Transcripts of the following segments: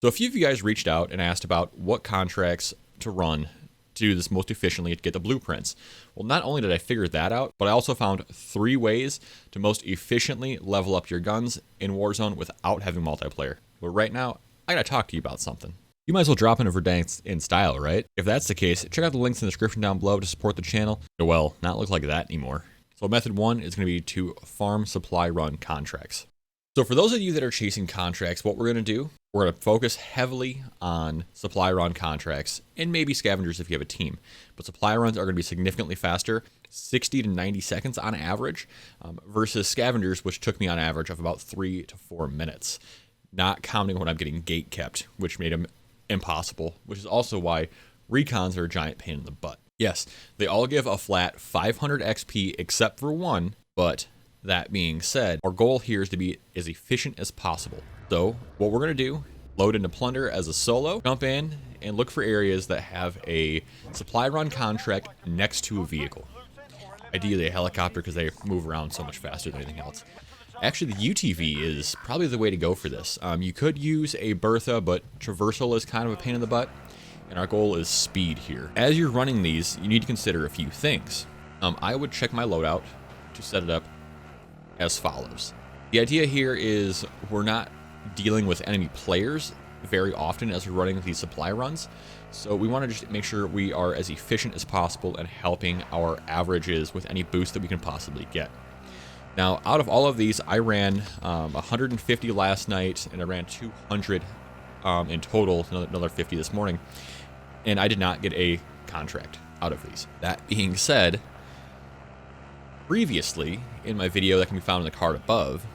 So a few of you guys reached out and asked about what contracts to run to do this most efficiently to get the blueprints. Well, not only did I figure that out, but I also found 3 ways to most efficiently level up your guns in Warzone without having multiplayer. But right now, I gotta talk to you about something. You might as well drop in a Verdansk in style, right? If that's the case, check out the links in the description down below to support the channel. Well, not look like that anymore. So method 1 is going to be to farm supply run contracts. So for those of you that are chasing contracts, what we're going to do, we're going to focus heavily on supply run contracts and maybe scavengers if you have a team. But supply runs are going to be significantly faster, 60 to 90 seconds on average, versus scavengers, which took me on average of about 3 to 4 minutes. Not counting when I'm getting gate kept, which made them impossible, which is also why recons are a giant pain in the butt. Yes, they all give a flat 500 XP except for one, but that being said, our goal here is to be as efficient as possible. So what we're going to do, load into Plunder as a solo, jump in and look for areas that have a supply run contract next to a vehicle. Ideally a helicopter because they move around so much faster than anything else. Actually, the UTV is probably the way to go for this. You could use a Bertha, but traversal is kind of a pain in the butt, and our goal is speed here. As you're running these, you need to consider a few things. I would check my loadout to set it up as follows. The idea here is we're not dealing with enemy players very often as we're running these supply runs, so we want to just make sure we are as efficient as possible and helping our averages with any boost that we can possibly get. Now, out of all of these, I ran 150 last night, and I ran 200 in total, another 50 this morning, and I did not get a contract out of these. That being said, previously, in my video that can be found in the card above,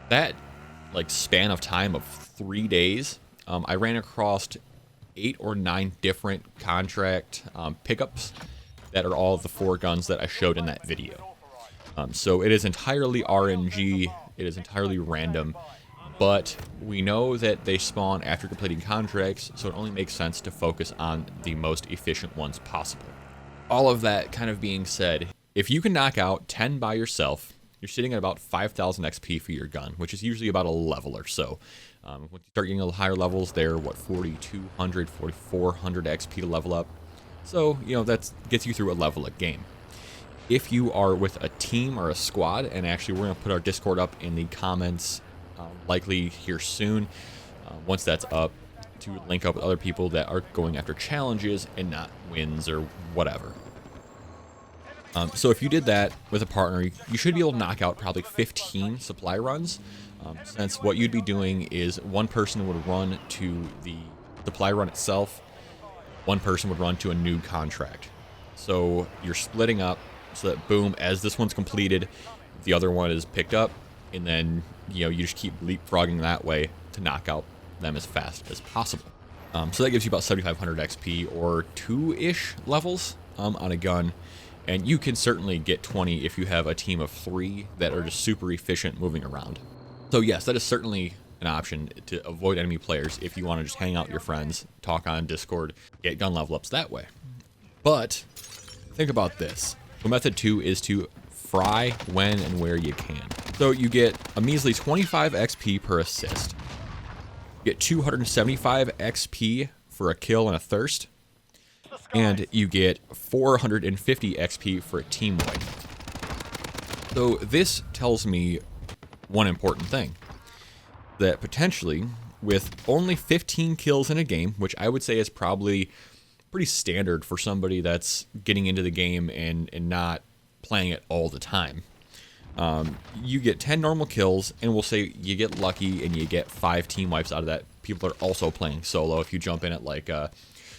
that span of time of 3 days, I ran across 8 or 9 different contract pickups that are all of the 4 guns that I showed in that video. So it is entirely RNG, it is entirely random, but we know that they spawn after completing contracts, so it only makes sense to focus on the most efficient ones possible. All of that kind of being said, if you can knock out 10 by yourself, you're sitting at about 5,000 XP for your gun, which is usually about a level or so. When you start getting a little higher levels, they're 4,200, 4,400 XP to level up. So, that gets you through a level a game. If you are with a team or a squad, and actually we're going to put our Discord up in the comments likely here soon, once that's up, to link up with other people that are going after challenges and not wins or whatever. So if you did that with a partner, you should be able to knock out probably 15 supply runs, since what you'd be doing is one person would run to the supply run itself, one person would run to a new contract. So you're splitting up so that boom, as this one's completed, the other one is picked up, and then you just keep leapfrogging that way to knock out them as fast as possible. So that gives you about 7,500 XP or 2-ish levels on a gun, and you can certainly get 20 if you have a team of 3 that are just super efficient moving around. So yes, that is certainly an option to avoid enemy players if you want to just hang out with your friends, talk on Discord, get gun level ups that way. But think about this. So method 2 is to fry when and where you can. So you get a measly 25 XP per assist. You get 275 XP for a kill and a thirst. And you get 450 XP for a team wipe. So this tells me one important thing. That potentially, with only 15 kills in a game, which I would say is probably pretty standard for somebody that's getting into the game and not playing it all the time. You get 10 normal kills, and we'll say you get lucky and you get 5 team wipes out of that. People are also playing solo if you jump in at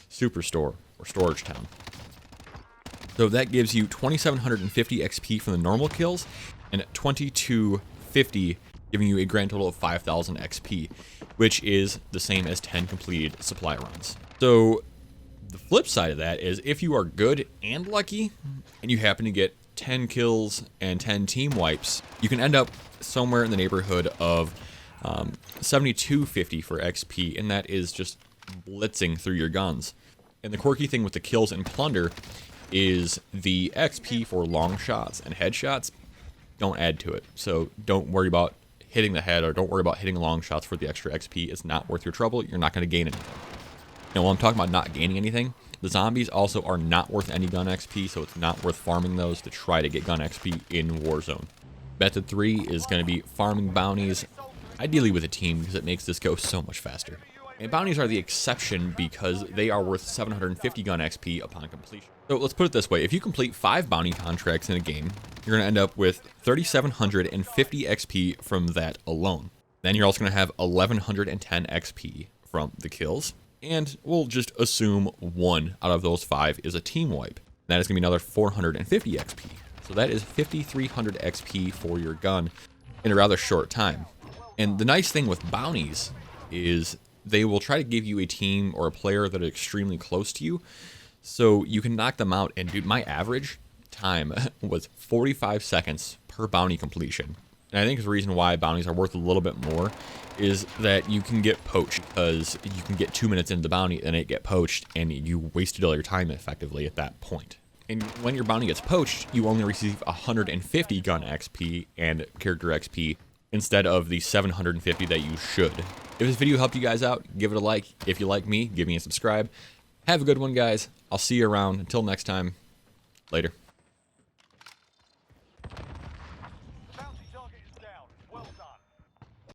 Superstore or Storage Town. So that gives you 2,750 XP from the normal kills and 2,250, giving you a grand total of 5,000 XP, which is the same as 10 completed supply runs. So the flip side of that is if you are good and lucky and you happen to get 10 kills and 10 team wipes, you can end up somewhere in the neighborhood of 7,250 for XP, and that is just blitzing through your guns. And the quirky thing with the kills in Plunder is the XP for long shots and headshots don't add to it, so don't worry about hitting the head, or don't worry about hitting long shots for the extra XP. It's not worth your trouble. You're not going to gain anything. Now, while I'm talking about not gaining anything, the zombies also are not worth any gun XP, so it's not worth farming those to try to get gun XP in Warzone. Method 3 is going to be farming bounties, ideally with a team, because it makes this go so much faster. And bounties are the exception because they are worth 750 gun XP upon completion. So let's put it this way, if you complete 5 bounty contracts in a game, you're going to end up with 3,750 XP from that alone. Then you're also going to have 1,110 XP from the kills, and we'll just assume 1 out of those 5 is a team wipe. That is going to be another 450 XP. So that is 5,300 XP for your gun in a rather short time. And the nice thing with bounties is they will try to give you a team or a player that is extremely close to you, so you can knock them out. And dude, my average time was 45 seconds per bounty completion. And I think the reason why bounties are worth a little bit more is that you can get poached, because you can get 2 minutes into the bounty and it get poached, and you wasted all your time effectively at that point. And when your bounty gets poached, you only receive 150 gun XP and character XP instead of the 750 that you should. If this video helped you guys out, give it a like. If you like me, give me a subscribe. Have a good one, guys. I'll see you around. Until next time, later.